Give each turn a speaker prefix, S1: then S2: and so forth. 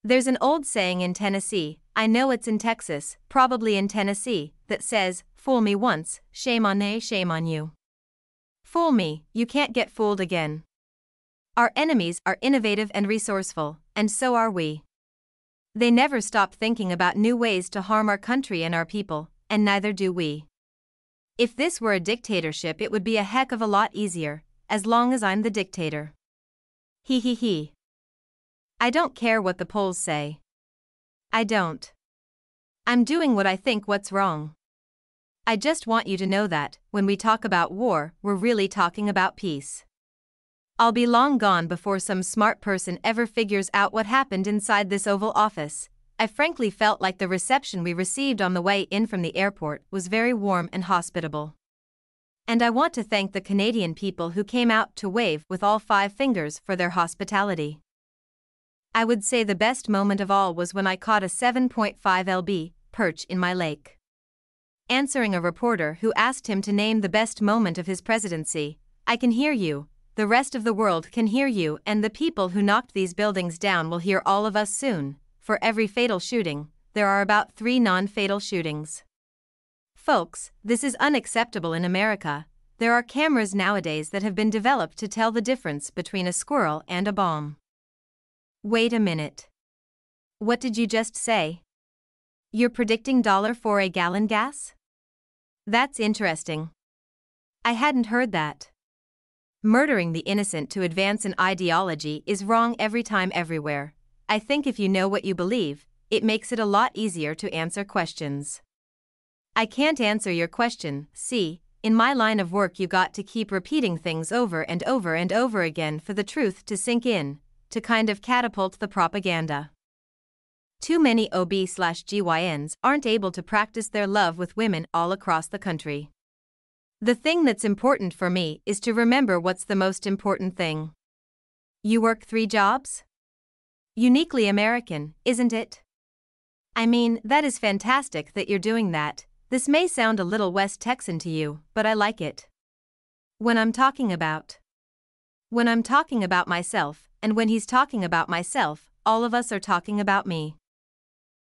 S1: There's an old saying in Tennessee, I know it's in Texas, probably in Tennessee, that says, fool me once, shame on you. Fool me, you can't get fooled again. Our enemies are innovative and resourceful, and so are we. They never stop thinking about new ways to harm our country and our people, and neither do we. If this were a dictatorship, it would be a heck of a lot easier, as long as I'm the dictator. He he he. I don't care what the polls say. I don't. I'm doing what I think what's wrong. I just want you to know that, when we talk about war, we're really talking about peace. I'll be long gone before some smart person ever figures out what happened inside this Oval Office. I frankly felt like the reception we received on the way in from the airport was very warm and hospitable. And I want to thank the Canadian people who came out to wave with all 5 fingers for their hospitality. I would say the best moment of all was when I caught a 7.5 lb perch in my lake. Answering a reporter who asked him to name the best moment of his presidency, I can hear you, the rest of the world can hear you, and the people who knocked these buildings down will hear all of us soon. For every fatal shooting, there are about 3 non-fatal shootings. Folks, this is unacceptable in America. There are cameras nowadays that have been developed to tell the difference between a squirrel and a bomb. Wait a minute. What did you just say? You're predicting $1 for a gallon gas? That's interesting. I hadn't heard that. Murdering the innocent to advance an ideology is wrong every time everywhere. I think if you know what you believe, it makes it a lot easier to answer questions. I can't answer your question. See, in my line of work you got to keep repeating things over and over and over again for the truth to sink in, to kind of catapult the propaganda. Too many OB/GYNs aren't able to practice their love with women all across the country. The thing that's important for me is to remember what's the most important thing. You work 3 jobs? Uniquely American, isn't it? I mean, that is fantastic that you're doing that. This may sound a little West Texan to you, but I like it. When I'm talking about myself, and when he's talking about myself, all of us are talking about me.